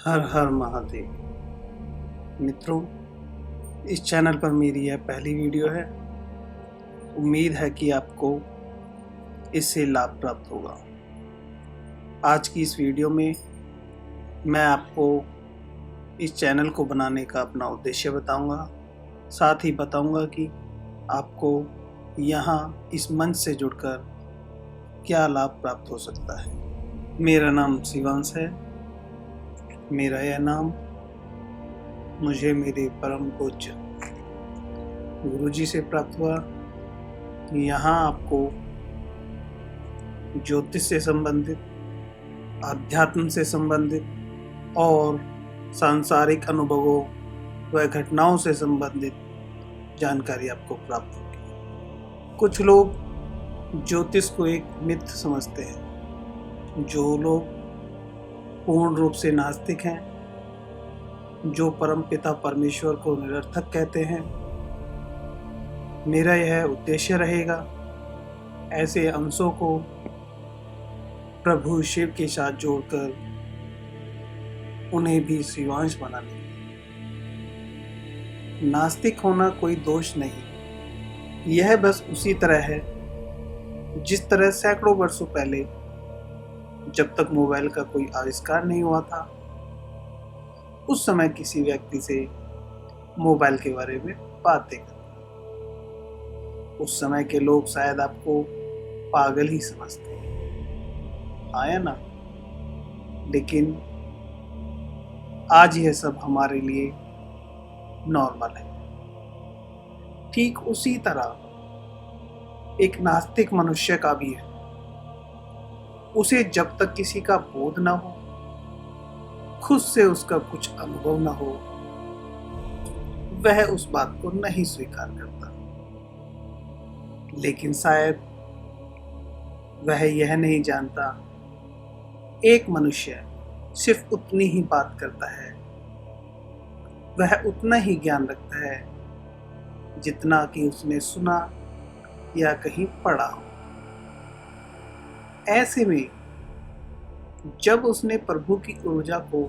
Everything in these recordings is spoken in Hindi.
हर हर महादेव। मित्रों, इस चैनल पर मेरी यह पहली वीडियो है। उम्मीद है कि आपको इससे लाभ प्राप्त होगा। आज की इस वीडियो में मैं आपको इस चैनल को बनाने का अपना उद्देश्य बताऊंगा। साथ ही बताऊंगा कि आपको यहाँ इस मंच से जुड़कर क्या लाभ प्राप्त हो सकता है। मेरा नाम शिवांश है। मेरा यह नाम मुझे मेरे परम पूज्य गुरुजी से प्राप्त हुआ। यहाँ आपको ज्योतिष से संबंधित, अध्यात्म से संबंधित और सांसारिक अनुभवों व घटनाओं से संबंधित जानकारी आपको प्राप्त होगी। कुछ लोग ज्योतिष को एक मिथ समझते हैं। जो लोग पूर्ण रूप से नास्तिक हैं, जो परमपिता परमेश्वर को निरर्थक कहते हैं, मेरा यह उद्देश्य रहेगा ऐसे अंशों को प्रभु शिव के साथ जोड़कर उन्हें भी शिवांश बनाने। नास्तिक होना कोई दोष नहीं। यह बस उसी तरह है जिस तरह सैकड़ों वर्षों पहले, जब तक मोबाइल का कोई आविष्कार नहीं हुआ था, उस समय किसी व्यक्ति से मोबाइल के बारे में बातें करते। उस समय के लोग शायद आपको पागल ही समझते हैं, हाँ या ना? लेकिन आज यह सब हमारे लिए नॉर्मल है। ठीक उसी तरह एक नास्तिक मनुष्य का भी है। उसे जब तक किसी का बोध न हो, खुद से उसका कुछ अनुभव न हो, वह उस बात को नहीं स्वीकार करता। लेकिन शायद वह यह नहीं जानता, एक मनुष्य सिर्फ उतनी ही बात करता है, वह उतना ही ज्ञान रखता है जितना कि उसने सुना या कहीं पढ़ा हो। ऐसे में जब उसने प्रभु की ऊर्जा को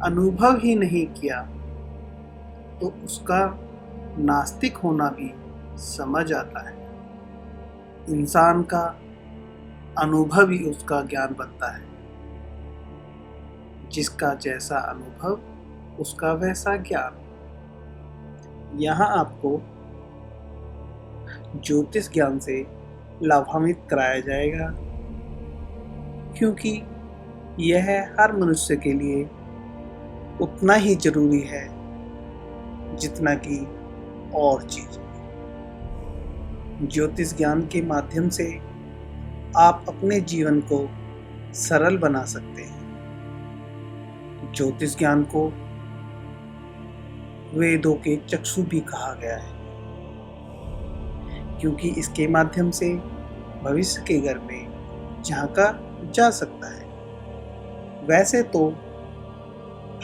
अनुभव ही नहीं किया, तो उसका नास्तिक होना भी समझ आता है। इंसान का अनुभव ही उसका ज्ञान बनता है। जिसका जैसा अनुभव उसका वैसा ज्ञान। यहाँ आपको ज्योतिष ज्ञान से लाभान्वित कराया जाएगा, क्योंकि यह हर मनुष्य के लिए उतना ही जरूरी है जितना कि और चीज। ज्योतिष ज्ञान के माध्यम से आप अपने जीवन को सरल बना सकते हैं। ज्योतिष ज्ञान को वेदों के चक्षु भी कहा गया है, क्योंकि इसके माध्यम से भविष्य के घर में झांका जा सकता है। वैसे तो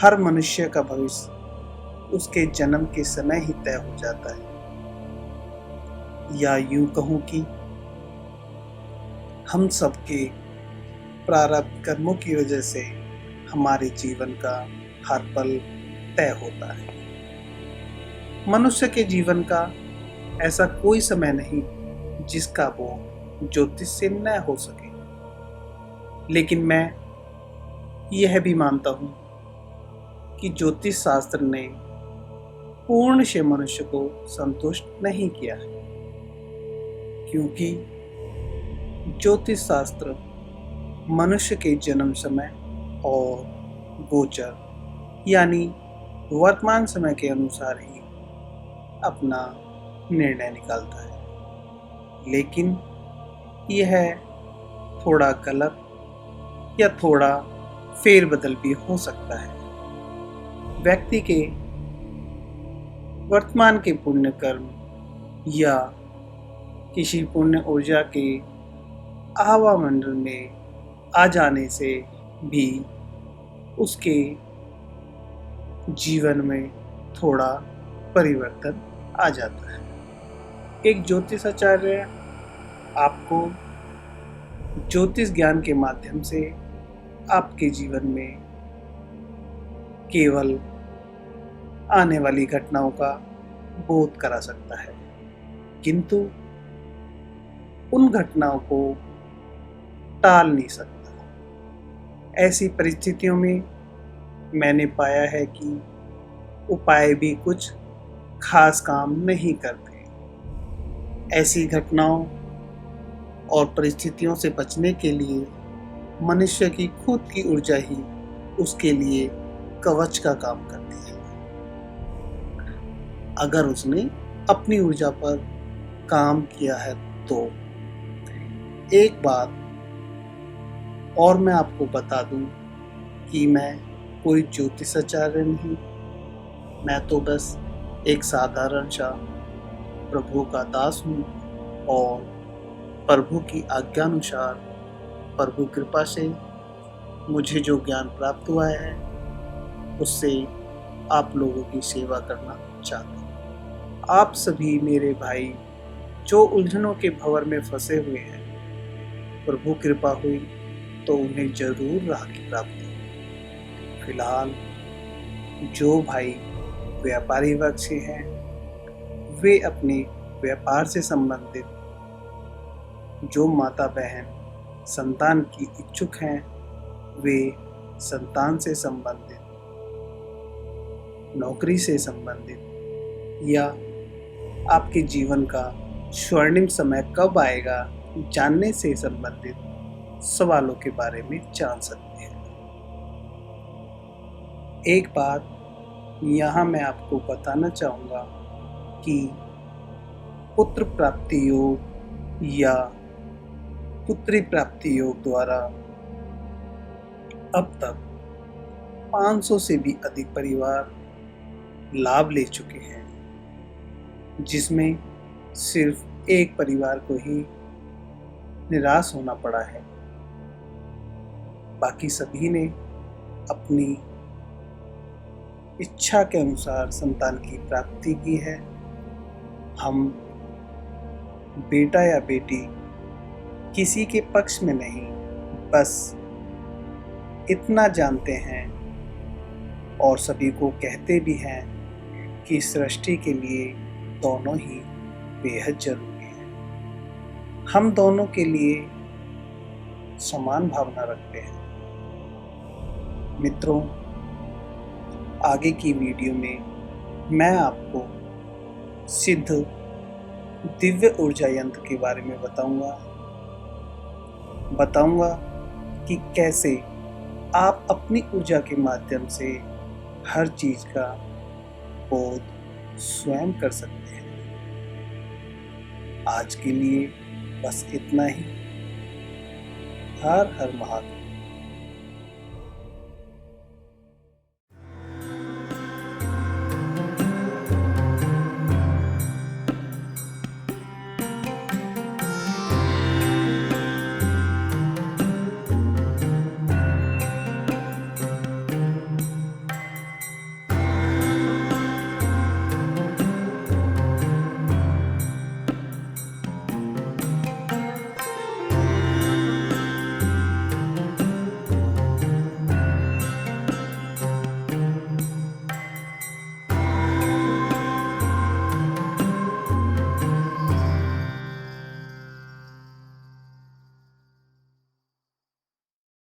हर मनुष्य का भविष्य उसके जन्म के समय ही तय हो जाता है, या यूं कहूं कि हम सबके प्रारब्ध कर्मों की वजह से हमारे जीवन का हर पल तय होता है। मनुष्य के जीवन का ऐसा कोई समय नहीं जिसका वो ज्योतिष से न हो सके। लेकिन मैं यह भी मानता हूं कि ज्योतिष शास्त्र ने पूर्ण से मनुष्य को संतुष्ट नहीं किया है, क्योंकि ज्योतिष शास्त्र मनुष्य के जन्म समय और गोचर यानी वर्तमान समय के अनुसार ही अपना निर्णय निकालता है। लेकिन यह थोड़ा गलत या थोड़ा फेरबदल भी हो सकता है। व्यक्ति के वर्तमान के पुण्य कर्म या किसी पुण्य ऊर्जा के आवा मंडल में आ जाने से भी उसके जीवन में थोड़ा परिवर्तन आ जाता है। एक ज्योतिषाचार्य आपको ज्योतिष ज्ञान के माध्यम से आपके जीवन में केवल आने वाली घटनाओं का बोध करा सकता है, किंतु उन घटनाओं को टाल नहीं सकता। ऐसी परिस्थितियों में मैंने पाया है कि उपाय भी कुछ खास काम नहीं करते। ऐसी घटनाओं और परिस्थितियों से बचने के लिए मनुष्य की खुद की ऊर्जा ही उसके लिए कवच का काम करती है। अगर उसने अपनी ऊर्जा पर काम किया है तो। एक बात और मैं आपको बता दूं कि मैं कोई ज्योतिषाचार्य नहीं, मैं तो बस एक साधारण सा प्रभु का दास हूँ और प्रभु की आज्ञानुसार, प्रभु कृपा से मुझे जो ज्ञान प्राप्त हुआ है उससे आप लोगों की सेवा करना चाहता हूँ। आप सभी मेरे भाई जो उलझनों के भंवर में फंसे हुए हैं, प्रभु कृपा हुई तो उन्हें जरूर राह की प्राप्ति हो। फिलहाल जो भाई व्यापारी वर्ग से हैं, वे अपने व्यापार से संबंधित, जो माता बहन संतान की इच्छुक हैं, वे संतान से संबंधित, नौकरी से संबंधित या आपके जीवन का स्वर्णिम समय कब आएगा जानने से संबंधित सवालों के बारे में जान सकते हैं। एक बात यहाँ मैं आपको बताना चाहूँगा कि पुत्र प्राप्ति योग या पुत्री प्राप्ति योग द्वारा अब तक 500 से भी अधिक परिवार लाभ ले चुके हैं, जिसमें सिर्फ एक परिवार को ही निराश होना पड़ा है। बाकी सभी ने अपनी इच्छा के अनुसार संतान की प्राप्ति की है। हम बेटा या बेटी किसी के पक्ष में नहीं, बस इतना जानते हैं और सभी को कहते भी हैं कि सृष्टि के लिए दोनों ही बेहद जरूरी हैं। हम दोनों के लिए समान भावना रखते हैं। मित्रों, आगे की वीडियो में मैं आपको सिद्ध दिव्य ऊर्जा यंत्र के बारे में बताऊंगा कि कैसे आप अपनी ऊर्जा के माध्यम से हर चीज का बोध स्वयं कर सकते हैं। आज के लिए बस इतना ही। हर हर महादेव।